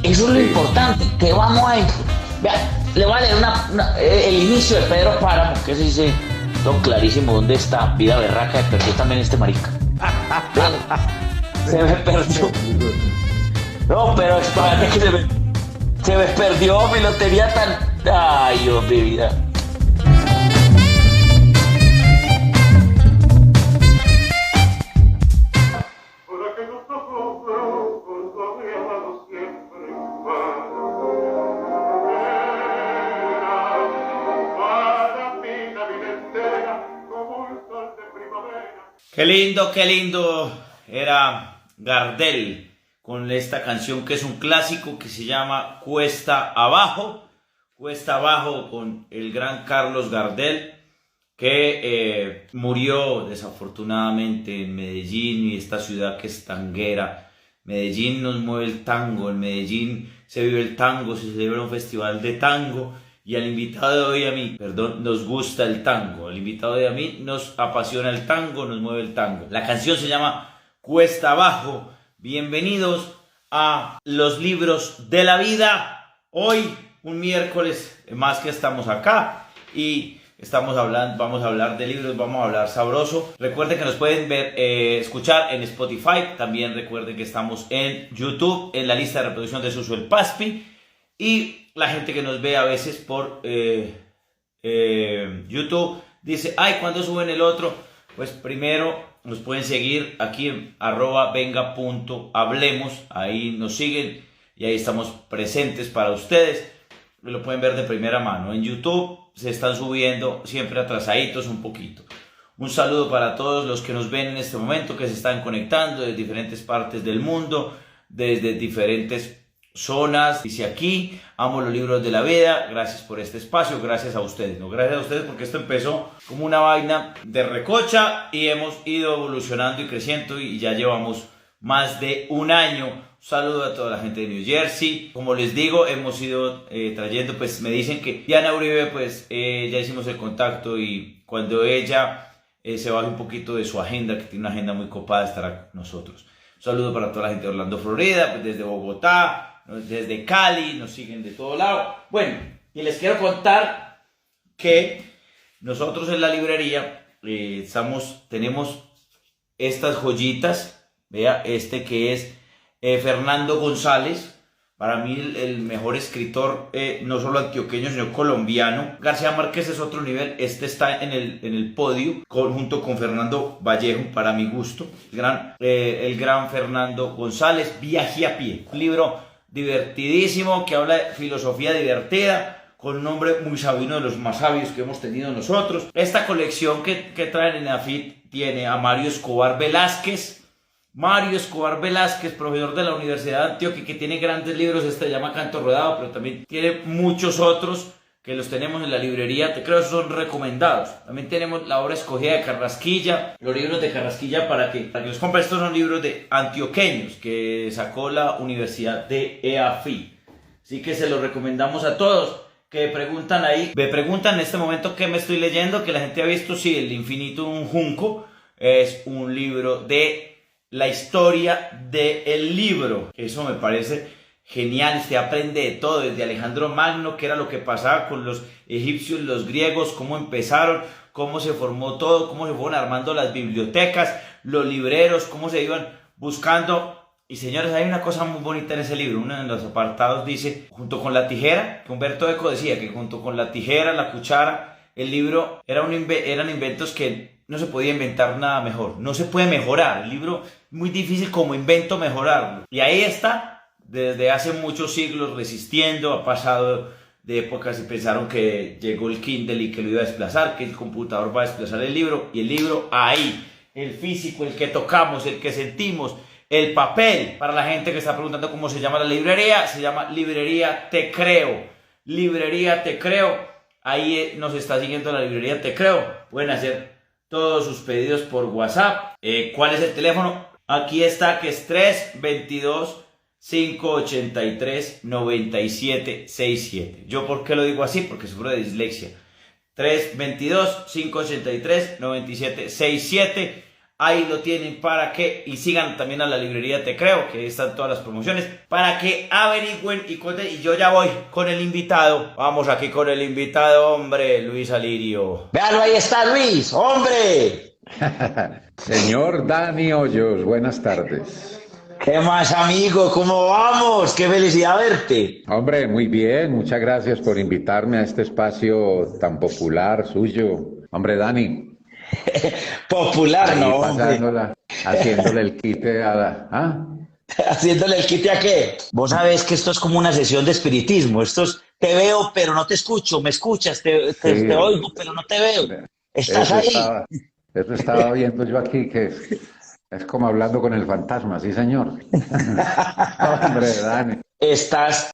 Eso es lo Sí. importante, que vamos a... Vea, le voy a leer el inicio de Pedro Páramo, que se dice todo clarísimo dónde está vida berraca de perdió también este marica. Vea, se me perdió. No, pero espérate que se me perdió, me lo tenía tan... Ay, Dios, mi vida. Para que nuestro sufro con tu había amado siempre para mí la vida entera como un sol de primavera. Qué lindo era Gardel con esta canción que es un clásico que se llama Cuesta Abajo. Cuesta Abajo con el gran Carlos Gardel, que murió desafortunadamente en Medellín, y esta ciudad que es tanguera. Medellín nos mueve el tango, en Medellín se vive el tango, se celebra un festival de tango, y al invitado de hoy a mí, perdón, nos gusta el tango, al invitado de hoy a mí nos apasiona el tango, nos mueve el tango. La canción se llama Cuesta Abajo. Bienvenidos a los libros de la vida. Hoy, un miércoles más que estamos acá y vamos a hablar de libros, vamos a hablar sabroso. Recuerden que nos pueden ver, escuchar en Spotify. También recuerden que estamos en YouTube, en la lista de reproducción de Suso el Paspi. Y la gente que nos ve a veces por YouTube dice, ay, ¿cuándo suben el otro? Pues primero nos pueden seguir aquí en @venga.hablemos. Ahí nos siguen y ahí estamos presentes para ustedes. Lo pueden ver de primera mano. En YouTube se están subiendo siempre atrasaditos un poquito. Un saludo para todos los que nos ven en este momento, que se están conectando de diferentes partes del mundo, desde diferentes zonas. Dice aquí, amo los libros de la vida, gracias por este espacio, gracias a ustedes, no gracias a ustedes porque esto empezó como una vaina de recocha y hemos ido evolucionando y creciendo y ya llevamos más de un año. Un saludo a toda la gente de New Jersey. Como les digo, hemos ido trayendo, pues me dicen que Diana Uribe, pues ya hicimos el contacto, y cuando ella se baje un poquito de su agenda, que tiene una agenda muy copada, estará con nosotros. Un saludo para toda la gente de Orlando, Florida, pues desde Bogotá, desde Cali, nos siguen de todo lado. Bueno, y les quiero contar que nosotros en la librería tenemos estas joyitas. Vea, este que es Fernando González, para mí el mejor escritor, no solo antioqueño, sino colombiano. García Márquez es otro nivel, este está en el podio, junto con Fernando Vallejo, para mi gusto. El gran Fernando González, Viaje a pie, un libro divertidísimo que habla de filosofía divertida, con un hombre muy sabio, uno de los más sabios que hemos tenido nosotros. Esta colección que traen en AFIT tiene a Mario Escobar Velázquez, profesor de la Universidad de Antioquia, que tiene grandes libros. Este se llama Canto Rodado, pero también tiene muchos otros que los tenemos en la librería. Creo que son recomendados. También tenemos la obra escogida de Carrasquilla, los libros de Carrasquilla para que los compren. Estos son libros de antioqueños que sacó la Universidad de EAFI. Así que se los recomendamos a todos. Que preguntan ahí, me preguntan en este momento qué me estoy leyendo, que la gente ha visto, sí, El infinito en un junco. Es un libro de la historia del libro. Eso me parece genial. Usted aprende de todo, desde Alejandro Magno, qué era lo que pasaba con los egipcios, los griegos, cómo empezaron, cómo se formó todo, cómo se fueron armando las bibliotecas, los libreros, cómo se iban buscando. Y señores, hay una cosa muy bonita en ese libro. Uno de los apartados dice, junto con la tijera, que Humberto Eco decía que junto con la tijera, la cuchara, el libro eran inventos que no se podía inventar nada mejor. No se puede mejorar. El libro muy difícil como invento mejorarlo. Y ahí está, desde hace muchos siglos resistiendo. Ha pasado de épocas y pensaron que llegó el Kindle y que lo iba a desplazar, que el computador va a desplazar el libro. Y el libro ahí, el físico, el que tocamos, el que sentimos, el papel. Para la gente que está preguntando cómo se llama la librería, se llama Librería Te Creo. Librería Te Creo. Ahí nos está siguiendo la Librería Te Creo. Pueden hacer todos sus pedidos por WhatsApp. ¿Cuál es el teléfono? Aquí está, que es 322-583-9767. ¿Yo por qué lo digo así? Porque sufro de dislexia. 322-583-9767. ahí lo tienen para que, y sigan también a la librería Te Creo, que ahí están todas las promociones, para que averigüen y cuenten. Y yo ya voy con el invitado. Vamos aquí con el invitado, hombre, Luis Alirio. Véalo, ahí está Luis, hombre. Señor Dani Hoyos, buenas tardes. ¿Qué más, amigo? ¿Cómo vamos? Qué felicidad verte. Hombre, muy bien, muchas gracias por invitarme a este espacio tan popular suyo. Hombre, Dani. Popular, Ahí no, hombre. pasándola, haciéndole el quite a la... ¿Ah? Haciéndole el quite a qué. Vos sabés que esto es como una sesión de espiritismo. Esto es, te veo, pero no te escucho. Me escuchas, Sí, te oigo, pero no te veo. Estás eso ahí. eso estaba viendo yo aquí, que es como hablando con el fantasma, sí, señor. Hombre, Dani.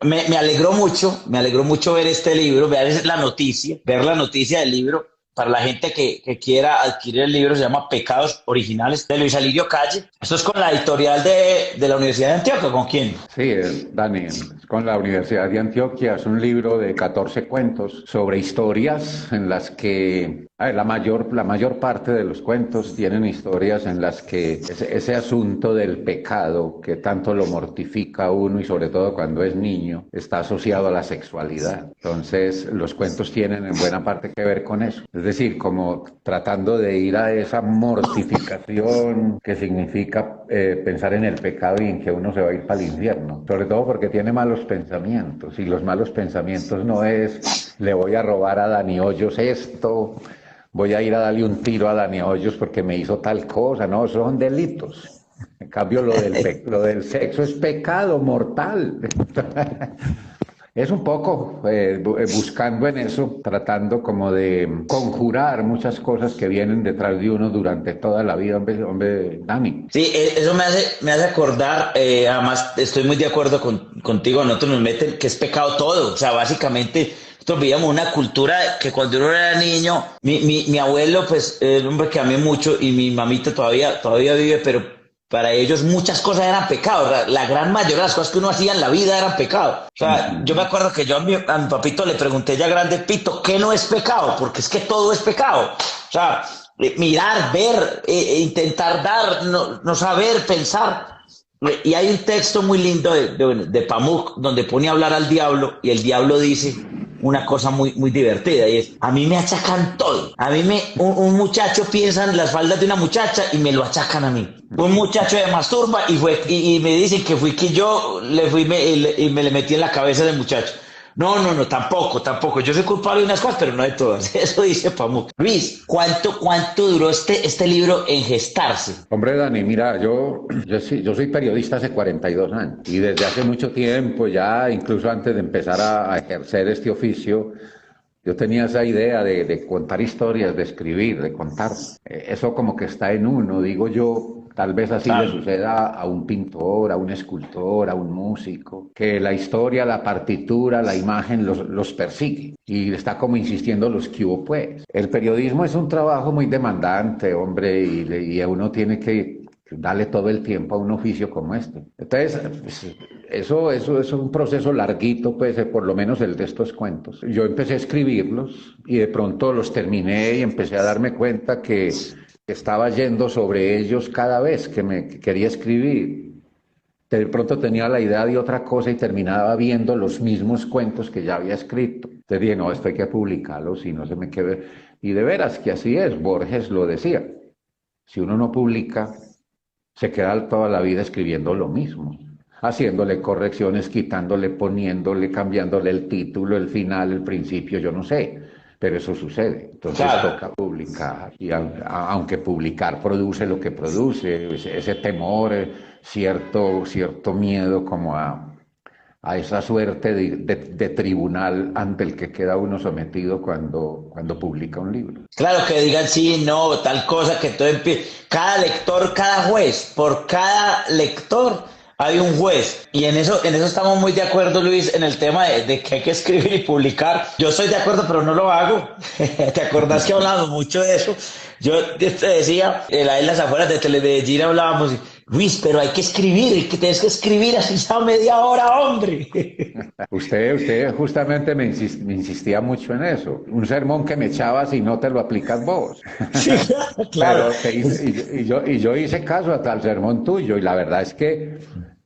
Me alegró mucho ver este libro, ver la noticia del libro. Para la gente que quiera adquirir el libro, se llama Pecados Originales, de Luis Alirio Calle. Esto es con la editorial de la Universidad de Antioquia. ¿Con quién? Sí, Dani, es con la Universidad de Antioquia. Es un libro de 14 cuentos sobre historias en las que la mayor parte de los cuentos tienen historias en las que ese asunto del pecado, que tanto lo mortifica a uno y sobre todo cuando es niño, está asociado a la sexualidad. Entonces, los cuentos tienen en buena parte que ver con eso. Es decir, como tratando de ir a esa mortificación que significa pensar en el pecado y en que uno se va a ir para el infierno. Sobre todo porque tiene malos pensamientos, y los malos pensamientos no es le voy a robar a Dani Hoyos esto, voy a ir a darle un tiro a Dani Hoyos porque me hizo tal cosa. No, esos son delitos. En cambio, lo del sexo es pecado mortal. Es un poco buscando en eso, tratando como de conjurar muchas cosas que vienen detrás de uno durante toda la vida, hombre, Dani. Sí, eso me hace acordar, además estoy muy de acuerdo contigo, nosotros nos meten que es pecado todo, o sea, básicamente nosotros vivíamos una cultura que cuando uno era niño, mi abuelo pues era un hombre que amé mucho y mi mamita todavía vive, pero para ellos muchas cosas eran pecados. La gran mayoría de las cosas que uno hacía en la vida eran pecados. O sea, yo me acuerdo que yo a mi papito le pregunté ya grande, Pito, ¿qué no es pecado? Porque es que todo es pecado. O sea, mirar, ver, intentar dar, no saber, pensar. Y hay un texto muy lindo de Pamuk donde pone a hablar al diablo y el diablo dice una cosa muy, muy divertida, y es: a mí me achacan todo. Un muchacho piensa en las faldas de una muchacha y me lo achacan a mí. Un muchacho me masturba y me dicen que fui que yo y me le metí en la cabeza del muchacho. No, tampoco. Yo soy culpable de unas cosas, pero no de todas. Eso dice Pamuk. Luis, ¿cuánto duró este libro en gestarse? Hombre, Dani, mira, yo soy periodista hace 42 años y desde hace mucho tiempo, ya incluso antes de empezar a ejercer este oficio, yo tenía esa idea de contar historias, de escribir, de contar. Eso como que está en uno, digo yo. Tal vez así le suceda a un pintor, a un escultor, a un músico, que la historia, la partitura, la imagen los persigue y está como insistiendo los que hubo pues. El periodismo es un trabajo muy demandante, hombre, y uno tiene que darle todo el tiempo a un oficio como este. Entonces, eso es un proceso larguito, pues, por lo menos el de estos cuentos. Yo empecé a escribirlos y de pronto los terminé y empecé a darme cuenta que estaba yendo sobre ellos cada vez que quería escribir. De pronto tenía la idea de otra cosa y terminaba viendo los mismos cuentos que ya había escrito. Entonces dije, no, esto hay que publicarlo, si no se me queda. Y de veras que así es, Borges lo decía. Si uno no publica, se queda toda la vida escribiendo lo mismo, haciéndole correcciones, quitándole, poniéndole, cambiándole el título, el final, el principio, yo no sé. Pero eso sucede, entonces toca publicar, y aunque publicar produce lo que produce, ese temor, cierto miedo como a esa suerte de tribunal ante el que queda uno sometido cuando publica un libro. Claro, que digan sí, no, tal cosa, que todo cada lector, cada juez, por cada lector hay un juez, y en eso estamos muy de acuerdo, Luis, en el tema de que hay que escribir y publicar. Yo estoy de acuerdo, pero no lo hago. ¿Te acordás que hablábamos mucho de eso? Yo te decía, en las afueras de Telemedellín hablábamos, Luis, pero hay que escribir, que tienes que escribir así sea media hora, hombre. Usted justamente me insistía mucho en eso. Un sermón que me echaba si no te lo aplicas vos. Sí, claro. Pero yo hice caso a tal sermón tuyo y la verdad es que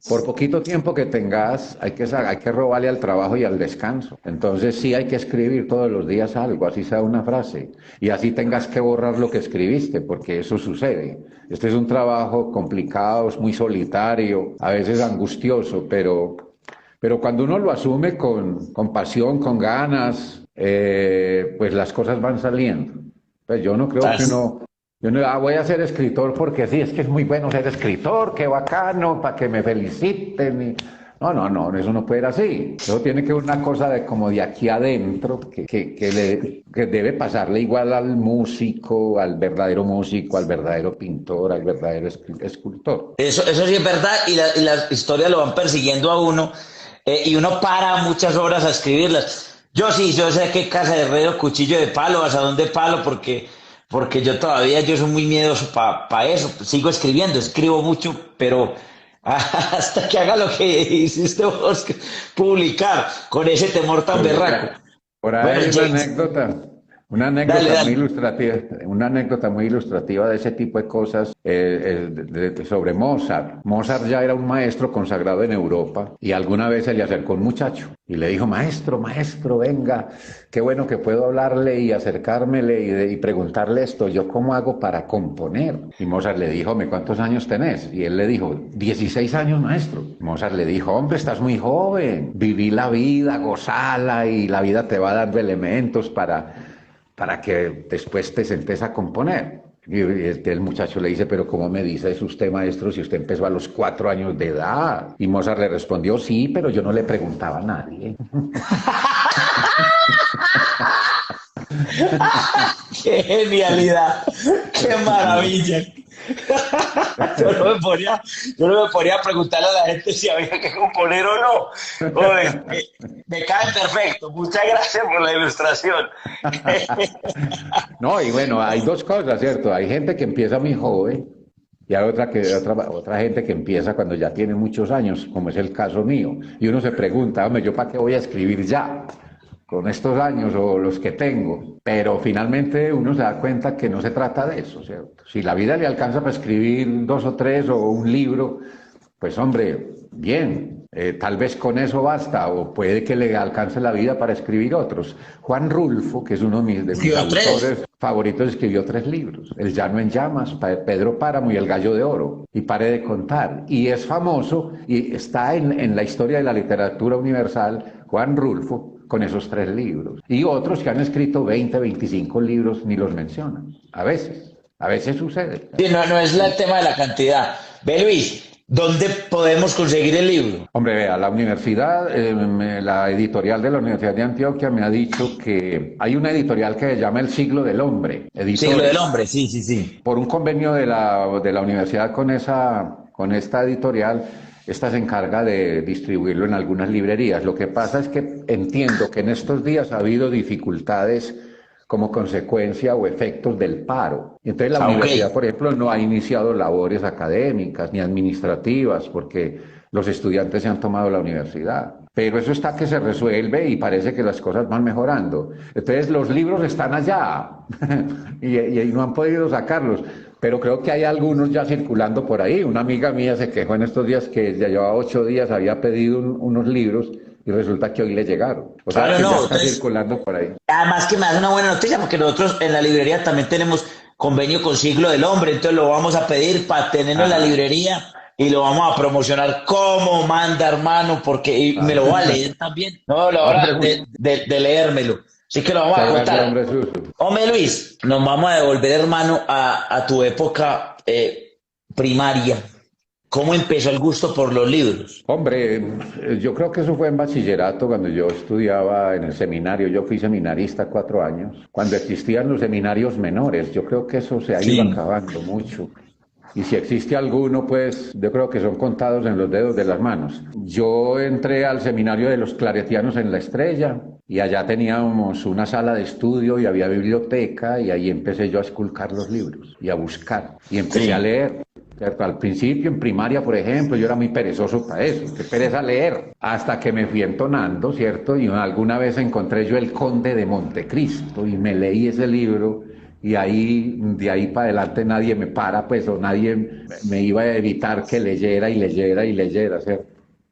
por poquito tiempo que tengas hay que robarle al trabajo y al descanso. Entonces sí hay que escribir todos los días algo, así sea una frase. Y así tengas que borrar lo que escribiste, porque eso sucede. Este es un trabajo complicado, es muy solitario, a veces angustioso, pero cuando uno lo asume con pasión, con ganas, pues las cosas van saliendo. Pues yo no creo que voy a ser escritor porque sí, es que es muy bueno ser escritor, qué bacano, para que me feliciten. No, eso no puede ser así. Eso tiene que ser una cosa como de aquí adentro, que debe pasarle igual al músico, al verdadero pintor, al verdadero escultor. Eso sí es verdad, y las historias lo van persiguiendo a uno, y uno para muchas horas a escribirlas. Yo sé qué casa de herrero, cuchillo de palo, asadón de palo, porque yo soy muy miedoso para eso. Sigo escribiendo, escribo mucho, pero hasta que haga lo que hiciste vos, publicar, con ese temor tan berraco. Por ahí Bueno, hay James, una anécdota dale. muy ilustrativa de ese tipo de cosas sobre Mozart. Mozart ya era un maestro consagrado en Europa y alguna vez se le acercó un muchacho y le dijo, maestro, venga, qué bueno que puedo hablarle y acercármele y preguntarle esto, ¿yo cómo hago para componer? Y Mozart le dijo, ¿cuántos años tenés? Y él le dijo, 16 años, maestro. Mozart le dijo, hombre, estás muy joven, viví la vida, gozala y la vida te va dando elementos para que después te sentes a componer. Y el muchacho le dice, pero ¿cómo me dice eso usted, maestro, si usted empezó a los 4 años de edad? Y Mozart le respondió, sí, pero yo no le preguntaba a nadie. ¡Qué genialidad! ¡Qué maravilla! Yo no me ponía a preguntarle a la gente si había que componer o no. Oye, me cae perfecto. Muchas gracias por la ilustración. No, y bueno, hay dos cosas, ¿cierto? Hay gente que empieza muy joven y hay otra gente que empieza cuando ya tiene muchos años, como es el caso mío. Y uno se pregunta, hombre, ¿yo para qué voy a escribir ya? Con estos años o los que tengo, pero finalmente uno se da cuenta que no se trata de eso, ¿cierto? Si la vida le alcanza para escribir 2 o 3 o un libro, pues hombre, bien, tal vez con eso basta, o puede que le alcance la vida para escribir otros. Juan Rulfo, que es uno de mis autores favoritos, escribió 3 libros, El llano en llamas, Pedro Páramo y El gallo de oro, y pare de contar, y es famoso y está en la historia de la literatura universal, Juan Rulfo, con esos 3 libros. Y otros que han escrito 20, 25 libros ni los mencionan. A veces sucede. Sí, no es el tema de la cantidad. Ve, Luis, ¿dónde podemos conseguir el libro? Hombre, vea, la universidad, la editorial de la Universidad de Antioquia me ha dicho que hay una editorial que se llama El Siglo del Hombre. Siglo del Hombre, sí. Por un convenio de la universidad con esta editorial, esta se encarga de distribuirlo en algunas librerías. Lo que pasa es que entiendo que en estos días ha habido dificultades como consecuencia o efectos del paro. Entonces la universidad, por ejemplo, no ha iniciado labores académicas ni administrativas porque los estudiantes se han tomado la universidad. Pero eso está que se resuelve y parece que las cosas van mejorando. Entonces los libros están allá y no han podido sacarlos. Pero creo que hay algunos ya circulando por ahí. Una amiga mía se quejó en estos días que ya llevaba 8 días, había pedido unos libros y resulta que hoy le llegaron. O sea, que ya está circulando por ahí. Además que me da una buena noticia porque nosotros en la librería también tenemos convenio con Siglo del Hombre, entonces lo vamos a pedir para tenerlo en la librería y lo vamos a promocionar como manda, hermano, porque me lo va a leer también. No, la hora de leérmelo. Así que lo vamos a contar. Hombre, Luis, nos vamos a devolver, hermano, a tu época primaria. ¿Cómo empezó el gusto por los libros? Hombre, yo creo que eso fue en bachillerato, cuando yo estudiaba en el seminario. Yo fui seminarista 4 años, cuando existían los seminarios menores. Yo creo que eso se ha ido acabando mucho. Y si existe alguno, pues yo creo que son contados en los dedos de las manos. Yo entré al seminario de los claretianos en La Estrella y allá teníamos una sala de estudio y había biblioteca y ahí empecé yo a esculcar los libros y a buscar y empecé a leer. ¿cierto? Al principio, en primaria, por ejemplo, yo era muy perezoso para eso, qué pereza leer, hasta que me fui entonando, ¿cierto? Y alguna vez encontré yo El Conde de Montecristo y me leí ese libro y ahí, de ahí para adelante nadie me para, pues, o nadie me iba a evitar que leyera y leyera y leyera, ¿cierto?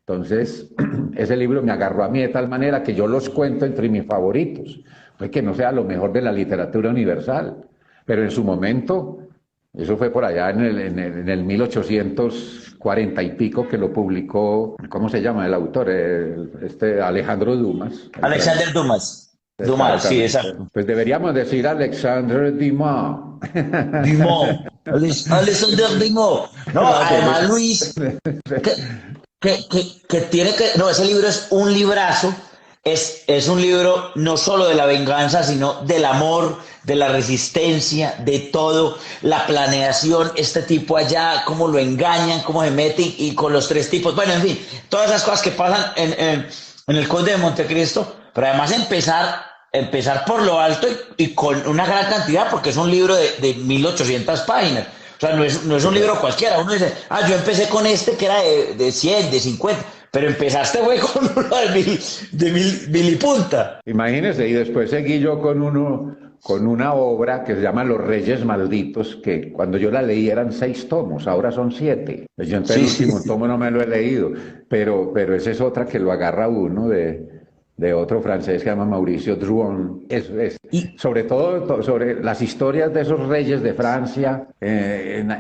Entonces, ese libro me agarró a mí de tal manera que yo los cuento entre mis favoritos, pues que no sea lo mejor de la literatura universal, pero en su momento, eso fue por allá en el 1840 y pico que lo publicó, ¿cómo se llama el autor? Alejandro Dumas. Alexander Dumas. Dumas, sí, exacto. Pues deberíamos decir Alexandre Dumas. Dumont. Alexander Dumont. No, además Luis, que tiene que... No, ese libro es un librazo. Es un libro no solo de la venganza, sino del amor, de la resistencia, de todo, la planeación, este tipo allá, cómo lo engañan, cómo se mete y con los tres tipos. Bueno, en fin, todas esas cosas que pasan en el Conde de Montecristo, pero además empezar por lo alto y con una gran cantidad, porque es un libro de 1800 páginas. O sea, no es un libro cualquiera. Uno dice, yo empecé con este que era de 100, de 50, pero empezaste fue con uno de mil y punta. Imagínese, y después seguí yo con una obra que se llama Los Reyes Malditos, que cuando yo la leí eran 6 tomos, ahora son 7. Yo entonces el último tomo no me lo he leído, pero esa es otra que lo agarra uno de otro francés que se llama Mauricio Drouin. Sobre todo sobre las historias de esos reyes de Francia en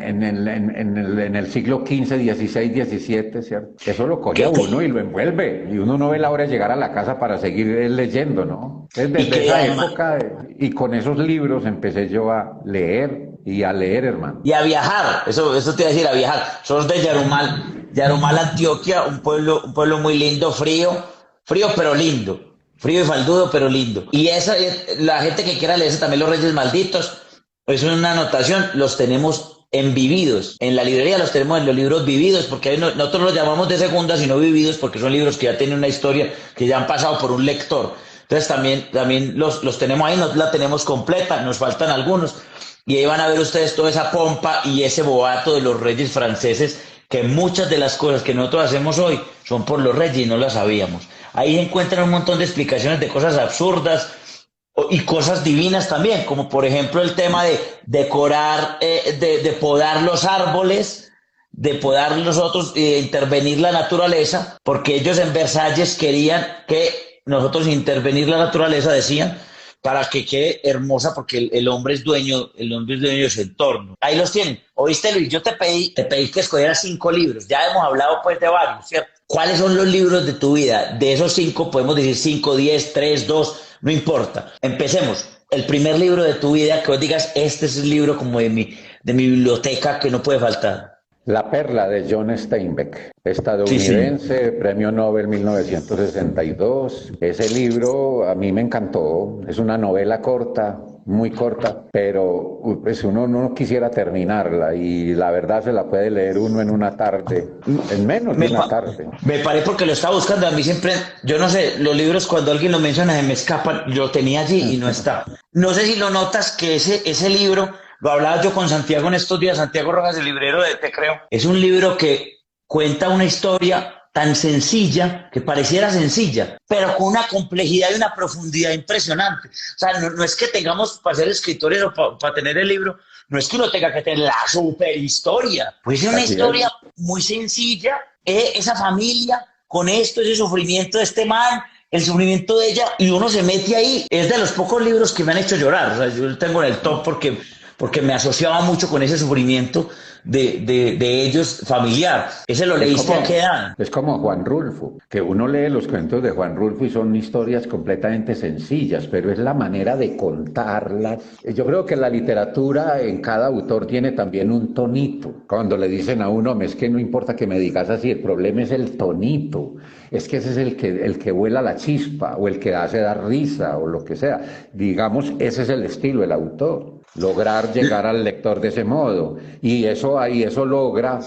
el siglo XV, XVI, XVII, ¿cierto? Eso lo coge a uno y lo envuelve, y uno no ve la hora de llegar a la casa para seguir leyendo, ¿no? Desde esa época, y con esos libros empecé yo a leer, hermano. Y a viajar, eso te iba a decir, a viajar. Sos de Yarumal, Antioquia, un pueblo muy lindo, frío pero lindo, frío y faldudo pero lindo. Y la gente que quiera leerse también Los Reyes Malditos, es una anotación, los tenemos en Vividos, en la librería los tenemos en los libros Vividos, porque nosotros los llamamos de segunda, sino Vividos, porque son libros que ya tienen una historia, que ya han pasado por un lector. Entonces también los tenemos ahí, no la tenemos completa, nos faltan algunos, y ahí van a ver ustedes toda esa pompa y ese boato de los reyes franceses, que muchas de las cosas que nosotros hacemos hoy son por los reyes y no las sabíamos. Ahí encuentran un montón de explicaciones de cosas absurdas y cosas divinas también, como por ejemplo el tema de decorar, de podar los árboles, de podar los otros, de intervenir la naturaleza, porque ellos en Versalles querían que nosotros intervenir la naturaleza, decían, para que quede hermosa, porque el hombre es dueño de su entorno. Ahí los tienen. ¿Oíste, Luis? Yo te pedí que escogieras 5 libros. Ya hemos hablado pues de varios, ¿cierto? ¿Cuáles son los libros de tu vida? De esos 5 podemos decir 5, 10, 3, 2, no importa. Empecemos. El primer libro de tu vida que vos digas, este es el libro como de mi biblioteca que no puede faltar. La perla de John Steinbeck, estadounidense, sí. Premio Nobel 1962. Ese libro a mí me encantó. Es una novela corta, muy corta, pero pues uno no quisiera terminarla, y la verdad se la puede leer uno en una tarde, en menos de una tarde. Me paré porque lo estaba buscando. A mí siempre, yo no sé, los libros cuando alguien lo menciona se me escapan. Yo lo tenía allí y no está. No sé si lo notas que ese libro... Lo hablaba yo con Santiago en estos días, Santiago Rojas, el librero de Te Creo. Es un libro que cuenta una historia tan sencilla, que pareciera sencilla, pero con una complejidad y una profundidad impresionante. O sea, no es que tengamos para ser escritores o para tener el libro, no es que uno tenga que tener la super historia. Pues es una historia muy sencilla, esa familia con ese sufrimiento de este man, el sufrimiento de ella, y uno se mete ahí. Es de los pocos libros que me han hecho llorar. O sea, yo lo tengo en el top porque me asociaba mucho con ese sufrimiento de ellos familiar. ¿Ese lo leíste a qué edad? Es como Juan Rulfo, que uno lee los cuentos de Juan Rulfo y son historias completamente sencillas, pero es la manera de contarlas. Yo creo que la literatura en cada autor tiene también un tonito. Cuando le dicen a uno, es que no importa que me digas así, el problema es el tonito. Es que ese es el que vuela la chispa, o el que hace dar risa, o lo que sea. Digamos, ese es el estilo del autor. lograr llegar al lector de ese modo. Y eso logra,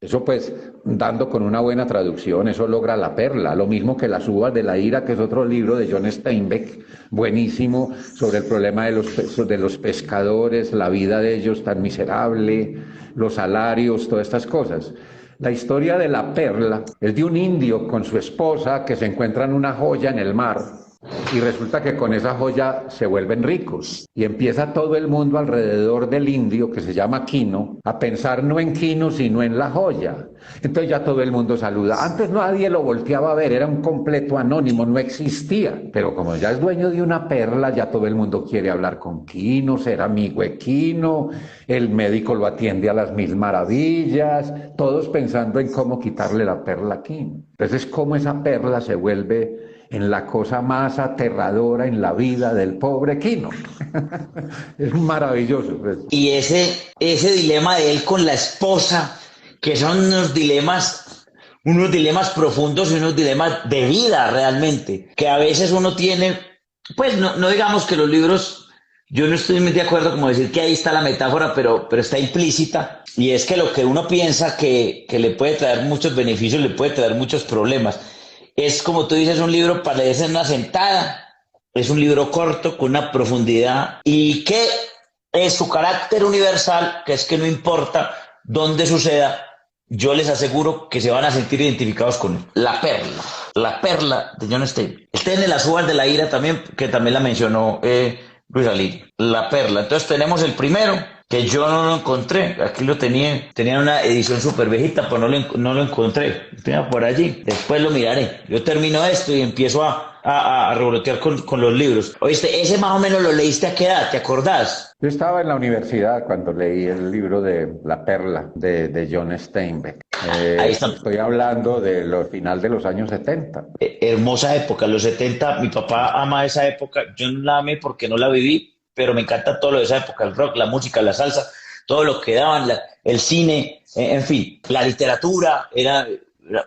eso pues dando con una buena traducción, eso logra La Perla, lo mismo que Las uvas de la ira, que es otro libro de John Steinbeck, buenísimo, sobre el problema de los pescadores, la vida de ellos tan miserable, los salarios, todas estas cosas. La historia de La Perla es de un indio con su esposa que se encuentran una joya en el mar y resulta que con esa joya se vuelven ricos y empieza todo el mundo alrededor del indio, que se llama Quino, a pensar no en Quino sino en la joya. Entonces ya todo el mundo saluda. Antes nadie lo volteaba a ver, era un completo anónimo, no existía, pero como ya es dueño de una perla, ya todo el mundo quiere hablar con Quino, ser amigo de Quino, el médico lo atiende a las mil maravillas, todos pensando en cómo quitarle la perla a Quino. Entonces cómo esa perla se vuelve en la cosa más aterradora en la vida del pobre Quino. Es maravilloso. Y ese dilema de él con la esposa, que son unos dilemas profundos y unos dilemas de vida realmente, que a veces uno tiene, pues no digamos que los libros, yo no estoy muy de acuerdo como decir que ahí está la metáfora, pero está implícita, y es que lo que uno piensa que le puede traer muchos beneficios, le puede traer muchos problemas. Es como tú dices, un libro para leerse en una sentada, es un libro corto con una profundidad y que es su carácter universal, que es que no importa dónde suceda, yo les aseguro que se van a sentir identificados con él. La Perla de John Steinbeck. Este tiene Las uvas de la ira también, que también la mencionó Luis Alirio. La Perla. Entonces tenemos el primero, que yo no lo encontré, aquí lo tenía una edición súper viejita, pero no lo encontré, tenía por allí, después lo miraré. Yo termino esto y empiezo a revolotear con los libros. Oíste, ese más o menos lo leíste ¿a qué edad? ¿Te acordás? Yo estaba en la universidad cuando leí el libro de La Perla de John Steinbeck. Ahí está. Estoy hablando de final de los años 70. Hermosa época, los 70, mi papá ama esa época, yo no la amé porque no la viví, pero me encanta todo lo de esa época, el rock, la música, la salsa, todo lo que daban, el cine, en fin, la literatura era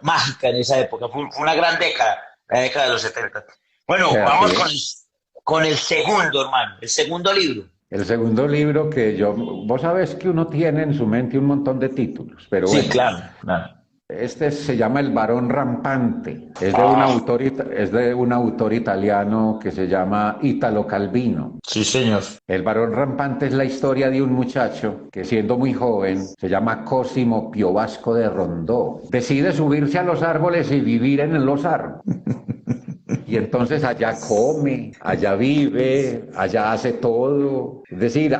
mágica en esa época, fue una gran década, la década de los 70. Bueno, Sí, vamos con el segundo, hermano, el segundo libro. El segundo libro vos sabés que uno tiene en su mente un montón de títulos, pero Sí, bueno, claro. este se llama El Barón Rampante, es de un autor italiano que se llama Italo Calvino. Sí, señor. El Barón Rampante es la historia de un muchacho que siendo muy joven, se llama Cosimo Piovasco de Rondó, decide subirse a los árboles y vivir en los árboles. Y entonces allá come, allá vive, allá hace todo. Es decir,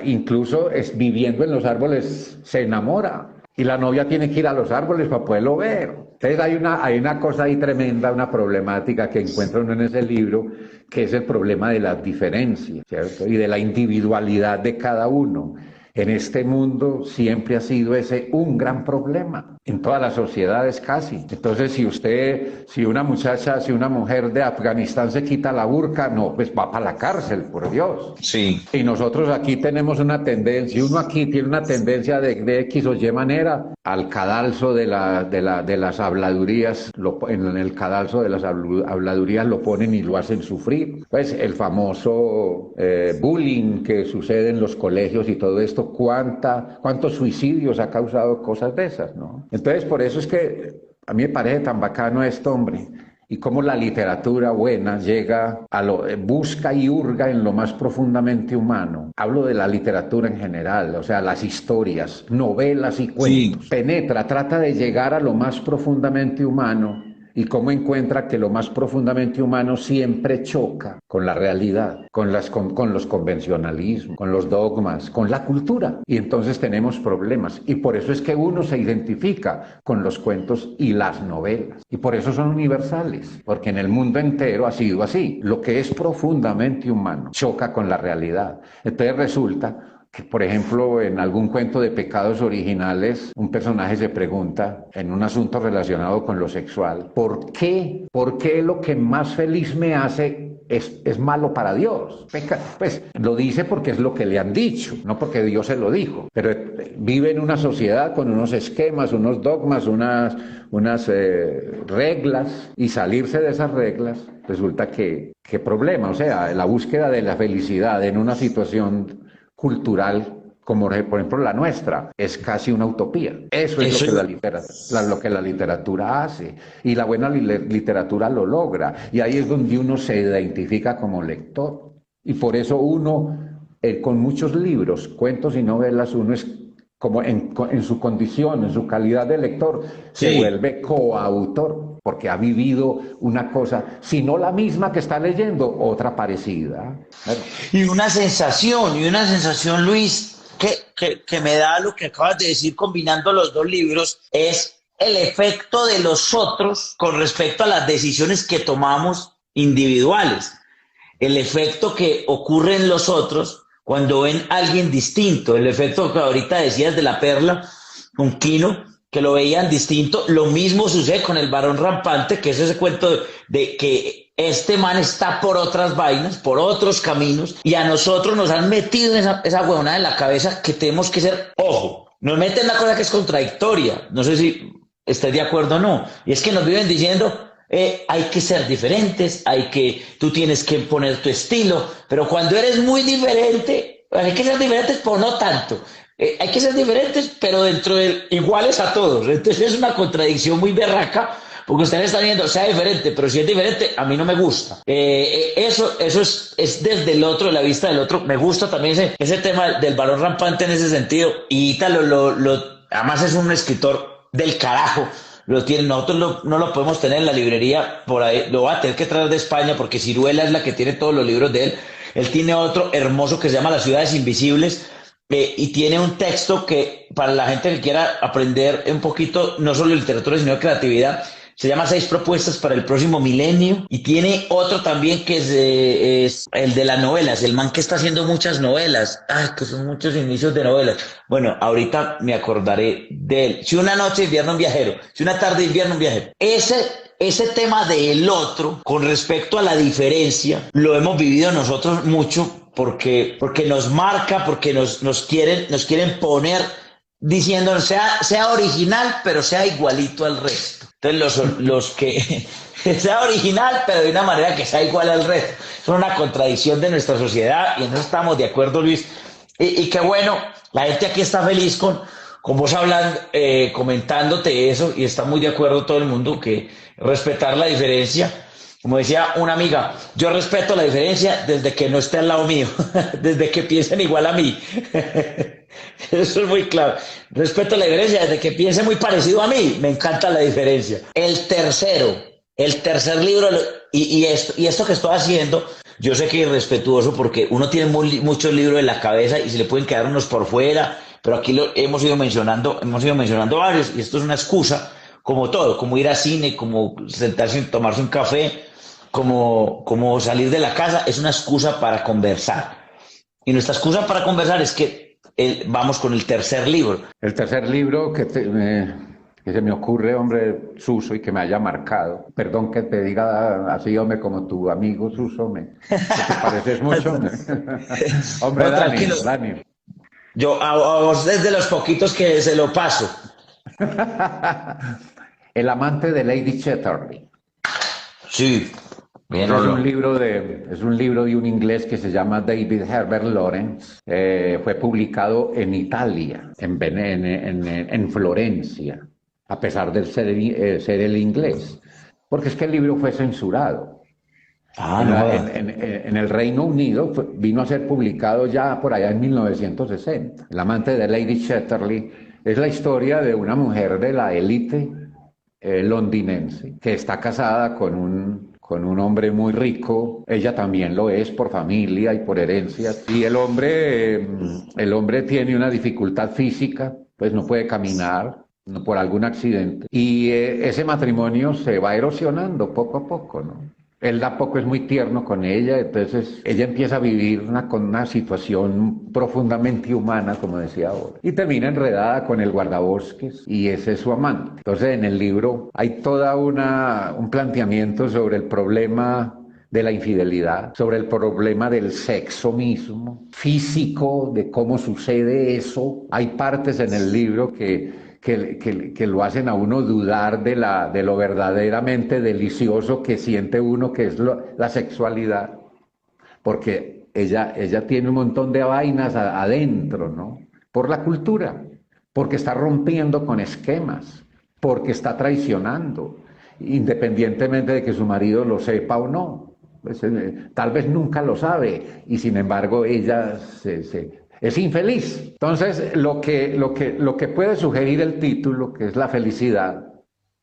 incluso viviendo en los árboles se enamora. Y la novia tiene que ir a los árboles para poderlo ver. Entonces hay una cosa ahí tremenda, una problemática que encuentra uno en ese libro, que es el problema de las diferencias, ¿cierto? Y de la individualidad de cada uno. En este mundo siempre ha sido ese un gran problema, en todas las sociedades casi. Entonces, si una mujer de Afganistán se quita la burka, no, pues va para la cárcel, por Dios. Sí. Y nosotros aquí tenemos una tendencia, uno aquí tiene una tendencia de X o Y manera al cadalso de las habladurías, en el cadalso de las habladurías lo ponen y lo hacen sufrir. Pues el famoso bullying que sucede en los colegios y todo esto, cuántos suicidios ha causado cosas de esas, ¿no? Entonces, por eso es que a mí me parece tan bacano esto, hombre, y cómo la literatura buena busca y hurga en lo más profundamente humano. Hablo de la literatura en general, o sea, las historias, novelas y cuentos. Sí. Trata de llegar a lo más profundamente humano. Y cómo encuentra que lo más profundamente humano siempre choca con la realidad, con los convencionalismos, con los dogmas, con la cultura. Y entonces tenemos problemas. Y por eso es que uno se identifica con los cuentos y las novelas. Y por eso son universales, porque en el mundo entero ha sido así. Lo que es profundamente humano choca con la realidad. Entonces resulta que, por ejemplo, en algún cuento de Pecados Originales, un personaje se pregunta, en un asunto relacionado con lo sexual, ¿por qué lo que más feliz me hace es malo para Dios? Pues lo dice porque es lo que le han dicho, no porque Dios se lo dijo. Pero vive en una sociedad con unos esquemas, unos dogmas, unas reglas, y salirse de esas reglas resulta que problema. O sea, la búsqueda de la felicidad en una situación cultural como por ejemplo la nuestra, es casi una utopía. Eso es lo que la literatura hace, y la buena literatura lo logra, y ahí es donde uno se identifica como lector, y por eso uno, con muchos libros, cuentos y novelas, uno es como en su condición, en su calidad de lector, se vuelve coautor, porque ha vivido una cosa, si no la misma que está leyendo, otra parecida. Y una sensación, Luis, que me da lo que acabas de decir combinando los dos libros, es el efecto de los otros con respecto a las decisiones que tomamos individuales. El efecto que ocurre en los otros cuando ven a alguien distinto. El efecto que ahorita decías de la perla con Quino, que lo veían distinto. Lo mismo sucede con el varón rampante, que es ese cuento de que este man está por otras vainas, por otros caminos, y a nosotros nos han metido esa huevonada en la cabeza que tenemos que ser, ojo, nos meten una cosa que es contradictoria, no sé si estés de acuerdo o no, y es que nos viven diciendo, hay que ser diferentes, tú tienes que poner tu estilo, pero cuando eres muy diferente, hay que ser diferentes, pero no tanto. Hay que ser diferentes, pero dentro de iguales a todos. Entonces es una contradicción muy berraca, porque ustedes están viendo, sea diferente, pero si es diferente, a mí no me gusta. Eso es desde el otro, de la vista del otro. Me gusta también ese tema del varón rampante en ese sentido. Y Ítalo, además es un escritor del carajo. Nosotros no lo podemos tener en la librería, por ahí lo va a tener que traer de España, porque Ciruela es la que tiene todos los libros de él. Él tiene otro hermoso que se llama Las ciudades invisibles, y tiene un texto que para la gente que quiera aprender un poquito, no solo de literatura, sino de creatividad, se llama 6 propuestas para el próximo milenio, y tiene otro también que es el de las novelas, el man que está haciendo muchas novelas, que son muchos inicios de novelas. Bueno, ahorita me acordaré de él. Si una noche de invierno un viajero, si una tarde de invierno un viajero. Ese tema del otro con respecto a la diferencia lo hemos vivido nosotros mucho, porque nos marca, porque nos quieren poner diciendo sea original, pero sea igualito al resto. Entonces los que sea original, pero de una manera que sea igual al resto. Es una contradicción de nuestra sociedad, y en eso estamos de acuerdo, Luis. Y qué bueno, la gente aquí está feliz con vos hablando, comentándote eso, y está muy de acuerdo todo el mundo que respetar la diferencia. Como decía una amiga, yo respeto la diferencia desde que no esté al lado mío, desde que piensen igual a mí. Eso es muy claro. Respeto la diferencia desde que piense muy parecido a mí. Me encanta la diferencia. El tercer libro, y esto que estoy haciendo, yo sé que es irrespetuoso porque uno tiene muchos libros en la cabeza y se le pueden quedar unos por fuera, pero aquí hemos ido mencionando varios, y esto es una excusa, como todo, como ir al cine, como sentarse y tomarse un café, como salir de la casa, es una excusa para conversar. Y nuestra excusa para conversar es que vamos con el tercer libro. El tercer libro que se me ocurre, hombre, Suso, y que me haya marcado. Perdón que te diga así, hombre, como tu amigo Suso, ¿te pareces mucho? Hombre, No, Dani. Yo a vos es de los poquitos que se lo paso. El amante de Lady Chatterley. Sí. Bien, Es un libro de un inglés que se llama David Herbert Lawrence. Fue publicado en Italia, en Florencia, a pesar de ser el inglés, porque es que el libro fue censurado. En el Reino Unido vino a ser publicado ya por allá en 1960. El amante de Lady Chatterley es la historia de una mujer de la élite londinense que está casada con un hombre muy rico. Ella también lo es por familia y por herencias, y el hombre tiene una dificultad física, pues no puede caminar por algún accidente, y ese matrimonio se va erosionando poco a poco, ¿no? Él tampoco es muy tierno con ella, entonces ella empieza a vivir con una situación profundamente humana, como decía ahora, y termina enredada con el guardabosques, y ese es su amante. Entonces en el libro hay toda un planteamiento sobre el problema de la infidelidad, sobre el problema del sexo mismo, físico, de cómo sucede eso. Hay partes en el libro que lo hacen a uno dudar de lo verdaderamente delicioso que siente uno, que es la sexualidad, porque ella tiene un montón de vainas adentro, ¿no? Por la cultura, porque está rompiendo con esquemas, porque está traicionando, independientemente de que su marido lo sepa o no. Pues, tal vez nunca lo sabe y sin embargo ella es infeliz. Entonces, lo que puede sugerir el título, que es la felicidad,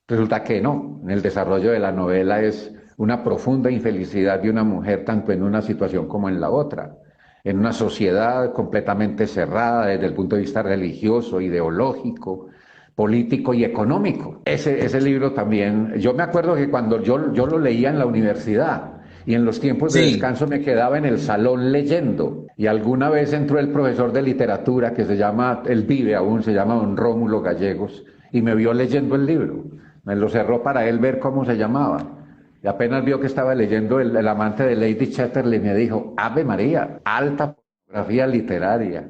resulta que no. En el desarrollo de la novela es una profunda infelicidad de una mujer tanto en una situación como en la otra, en una sociedad completamente cerrada desde el punto de vista religioso, ideológico, político y económico. Ese libro también, yo me acuerdo que cuando yo lo leía en la universidad y en los tiempos de descanso me quedaba en el salón leyendo, y alguna vez entró el profesor de literatura que se llama, él vive aún, se llama don Rómulo Gallegos, y me vio leyendo el libro, me lo cerró para él ver cómo se llamaba. Y apenas vio que estaba leyendo el amante de Lady Chatterley, me dijo, Ave María, alta pornografía literaria.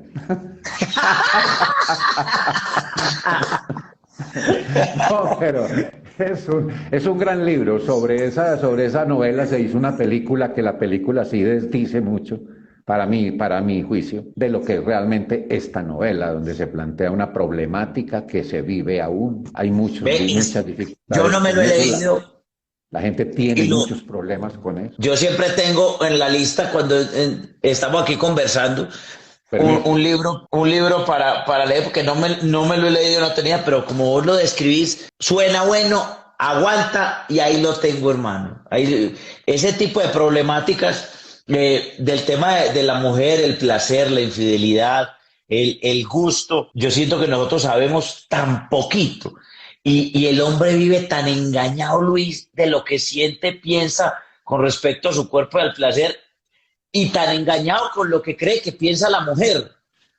No, pero es un gran libro. Sobre esa novela se hizo una película, que la película sí dice mucho, para mi juicio, de lo que es realmente esta novela, donde se plantea una problemática que se vive aún. Hay muchas dificultades. Yo no me lo he leído. La gente tiene muchos problemas con eso. Yo siempre tengo en la lista, cuando estamos aquí conversando, un libro para leer, porque no me lo he leído, no tenía, pero como vos lo describís, suena bueno, aguanta, y ahí lo tengo, hermano. Ahí, ese tipo de problemáticas del tema de la mujer, el placer, la infidelidad, el gusto, yo siento que nosotros sabemos tan poquito. Y el hombre vive tan engañado, Luis, de lo que siente, piensa con respecto a su cuerpo y al placer, y tan engañado con lo que cree que piensa la mujer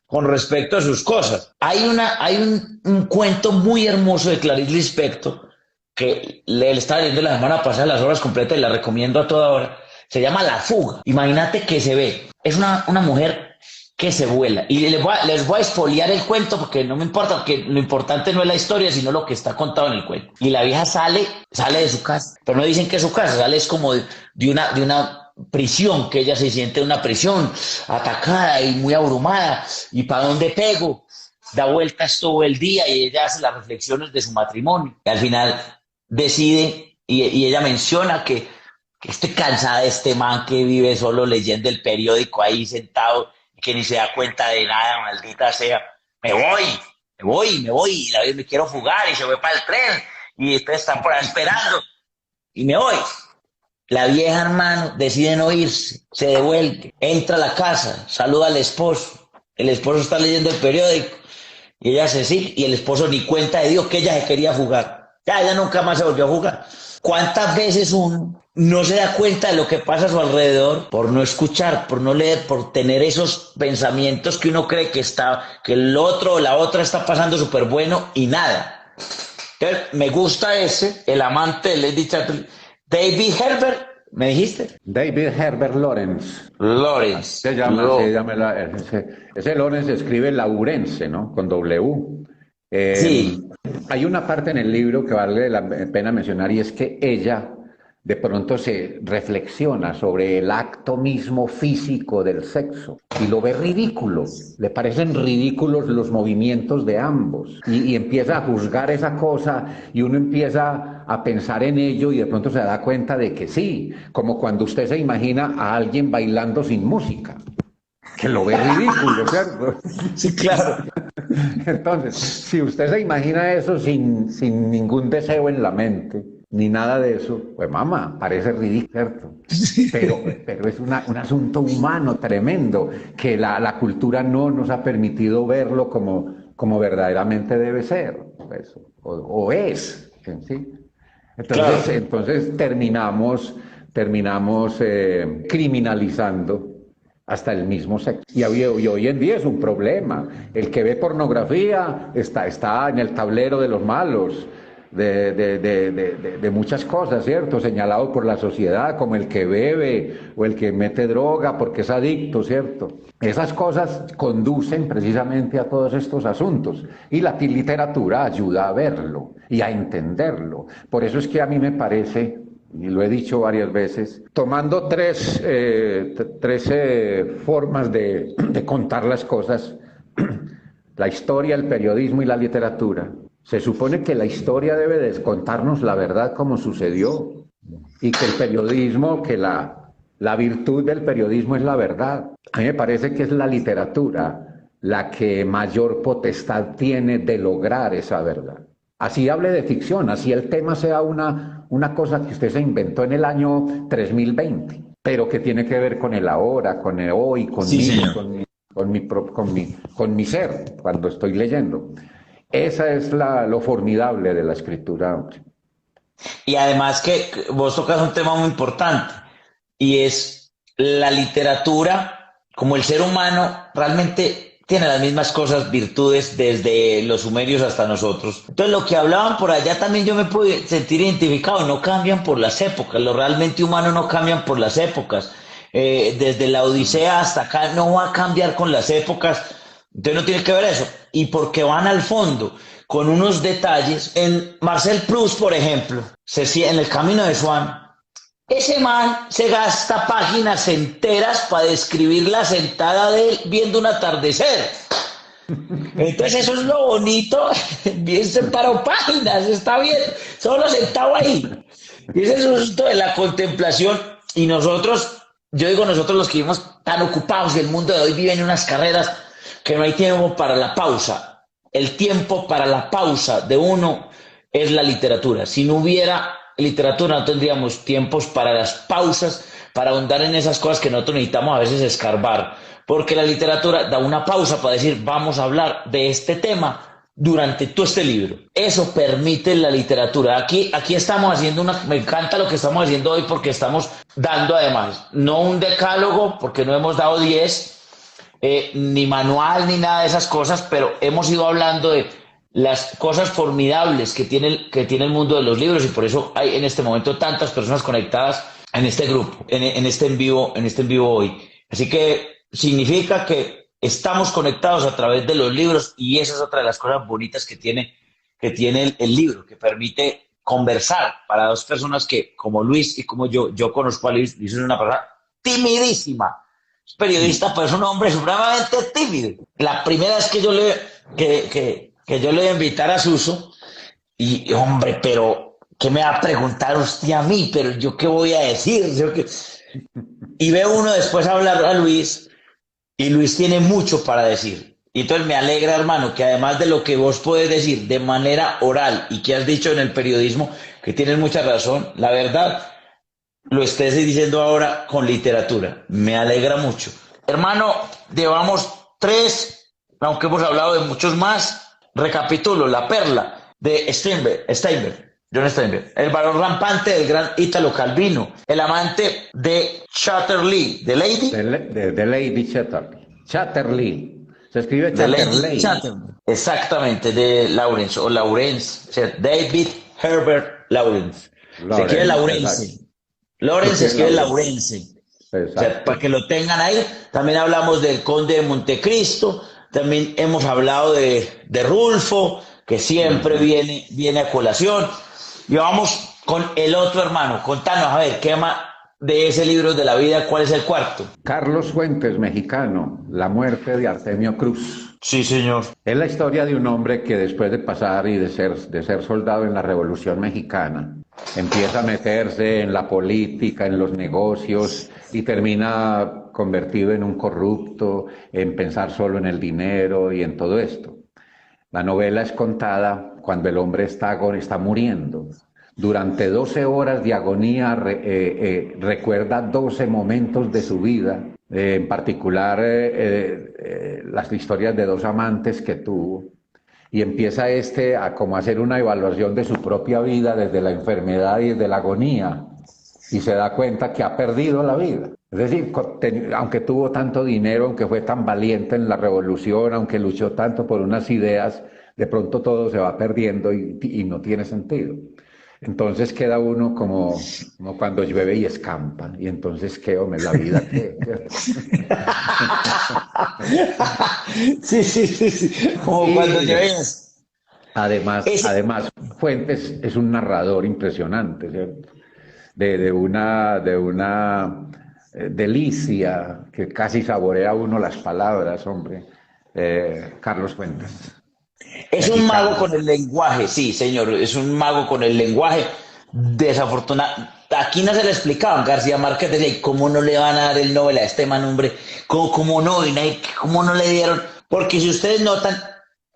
con respecto a sus cosas. Hay un cuento muy hermoso de Clarice Lispector, que le estaba leyendo la semana pasada las obras completas y la recomiendo a toda hora. Se llama La Fuga. Imagínate que se ve. Es una mujer que se vuela. Y les voy a espolear el cuento porque no me importa, porque lo importante no es la historia, sino lo que está contado en el cuento. Y la vieja sale de su casa, pero no dicen que es su casa, sale es como de una prisión, que ella se siente en una prisión, atacada y muy abrumada. ¿Y para dónde pego? Da vueltas todo el día y ella hace las reflexiones de su matrimonio. Y al final decide, y ella menciona que estoy cansada de este man que vive solo leyendo el periódico ahí sentado, que ni se da cuenta de nada, maldita sea. Me voy, y la vez me quiero fugar, y se voy para el tren, y ustedes están por ahí esperando, y me voy. La vieja, hermano, decide no irse, se devuelve, entra a la casa, saluda al esposo, el esposo está leyendo el periódico, y ella se sigue, y el esposo ni cuenta de Dios que ella se quería fugar. Ya, ella nunca más se volvió a jugar. ¿Cuántas veces uno no se da cuenta de lo que pasa a su alrededor por no escuchar, por no leer, por tener esos pensamientos que uno cree que el otro o la otra está pasando súper bueno y nada? Entonces, me gusta el amante de Lady Chatterley. David Herbert, ¿me dijiste? David Herbert Lawrence. Lawrence. Ese Lawrence escribe laurense, ¿no? Con W. Sí. Hay una parte en el libro que vale la pena mencionar, y es que ella de pronto se reflexiona sobre el acto mismo físico del sexo y lo ve ridículo, le parecen ridículos los movimientos de ambos, y empieza a juzgar esa cosa, y uno empieza a pensar en ello y de pronto se da cuenta de que sí, como cuando usted se imagina a alguien bailando sin música, que lo ve ridículo, ¿cierto? Sí, claro. Entonces, si usted se imagina eso sin ningún deseo en la mente, ni nada de eso, pues mamá, parece ridículo, ¿cierto? Pero es un asunto humano tremendo, que la cultura no nos ha permitido verlo como verdaderamente debe ser, pues, o es, ¿sí? Entonces terminamos criminalizando hasta el mismo sexo. Y hoy en día es un problema. El que ve pornografía está en el tablero de los malos, de muchas cosas, ¿cierto? Señalado por la sociedad como el que bebe o el que mete droga porque es adicto, ¿cierto? Esas cosas conducen precisamente a todos estos asuntos, y la literatura ayuda a verlo y a entenderlo. Por eso es que a mí me parece y lo he dicho varias veces, tomando tres formas de contar las cosas, la historia, el periodismo y la literatura. Se supone que la historia debe de contarnos la verdad como sucedió y que el periodismo, que la virtud del periodismo es la verdad. A mí me parece que es la literatura la que mayor potestad tiene de lograr esa verdad. Así hable de ficción, así el tema sea una cosa que usted se inventó en el año 3020, pero que tiene que ver con el ahora, con el hoy, conmigo, con mi ser, cuando estoy leyendo. Esa es lo formidable de la escritura, hombre. Y además que vos tocas un tema muy importante y es la literatura, como el ser humano realmente tiene las mismas cosas, virtudes desde los sumerios hasta nosotros. Entonces lo que hablaban por allá también yo me puedo sentir identificado, no cambian por las épocas, lo realmente humano no cambian por las épocas. Desde la Odisea hasta acá no va a cambiar con las épocas, entonces no tiene que ver eso. Y porque van al fondo con unos detalles. En Marcel Proust, por ejemplo, en El Camino de Swan, ese man se gasta páginas enteras para describir la sentada de él viendo un atardecer. Entonces eso es lo bonito, bien separado páginas, está bien, solo sentado ahí. Y ese es justo de la contemplación. Y nosotros, yo digo nosotros los que vivimos tan ocupados y el mundo de hoy vive en unas carreras que no hay tiempo para la pausa. El tiempo para la pausa de uno es la literatura. Si no hubiera literatura no tendríamos tiempos para las pausas, para ahondar en esas cosas que nosotros necesitamos a veces escarbar, porque la literatura da una pausa para decir vamos a hablar de este tema durante todo este libro. Eso permite la literatura. Aquí estamos haciendo me encanta lo que estamos haciendo hoy porque estamos dando además, no un decálogo porque no hemos dado 10, ni manual ni nada de esas cosas, pero hemos ido hablando de las cosas formidables que tiene el mundo de los libros y por eso hay en este momento tantas personas conectadas en este grupo, en este en vivo hoy. Así que significa que estamos conectados a través de los libros y esa es otra de las cosas bonitas que tiene el libro, que permite conversar para dos personas que, como Luis y como yo conozco a Luis es una persona timidísima, es periodista, pero es un hombre supremamente tímido. La primera vez que yo le voy a invitar a Suso, y hombre, pero ¿qué me va a preguntar usted a mí? Pero yo qué voy a decir. Y ve uno después hablar a Luis, y Luis tiene mucho para decir. Y entonces me alegra, hermano, que además de lo que vos podés decir de manera oral y que has dicho en el periodismo, que tienes mucha razón, la verdad, lo estés diciendo ahora con literatura. Me alegra mucho. Hermano, llevamos 3, aunque hemos hablado de muchos más. Recapitulo, La Perla de John Steinbeck, El varón rampante del gran Ítalo Calvino, El amante de Chatterley, de Lady. De Lady Chatterley. Se escribe Chatterley. Exactamente, de Lawrence, o sea, David Herbert Lawrence. Se escribe Lawrence. Lawrence se escribe Lawrence. O sea, para que lo tengan ahí. También hablamos del Conde de Montecristo. También hemos hablado de Rulfo, que siempre viene a colación. Y vamos con el otro hermano. Contanos, a ver, ¿qué más de ese libro de la vida? ¿Cuál es el cuarto? Carlos Fuentes, mexicano, La muerte de Artemio Cruz. Sí, señor. Es la historia de un hombre que después de pasar y de ser soldado en la Revolución Mexicana, empieza a meterse en la política, en los negocios y termina convertido en un corrupto, en pensar solo en el dinero y en todo esto. La novela es contada cuando el hombre está muriendo. Durante 12 horas de agonía recuerda 12 momentos de su vida, en particular las historias de 2 amantes que tuvo. Y empieza a como hacer una evaluación de su propia vida desde la enfermedad y desde la agonía. Y se da cuenta que ha perdido la vida. Es decir, aunque tuvo tanto dinero, aunque fue tan valiente en la revolución, aunque luchó tanto por unas ideas, de pronto todo se va perdiendo y no tiene sentido. Entonces queda uno como cuando llueve y escampa. Y entonces, ¿qué, hombre, la vida? ¿Qué? Sí. Como cuando llueves. Además, Fuentes es un narrador impresionante, ¿cierto? de una delicia que casi saborea uno las palabras, hombre. Carlos Fuentes. Es un mago con el lenguaje, sí, señor, es un mago con el lenguaje. Desafortunado. Aquí no se le explicaban. García Márquez decía, ¿y cómo no le van a dar el Nobel a este man, hombre? ¿Cómo no? ¿Cómo no le dieron? Porque si ustedes notan,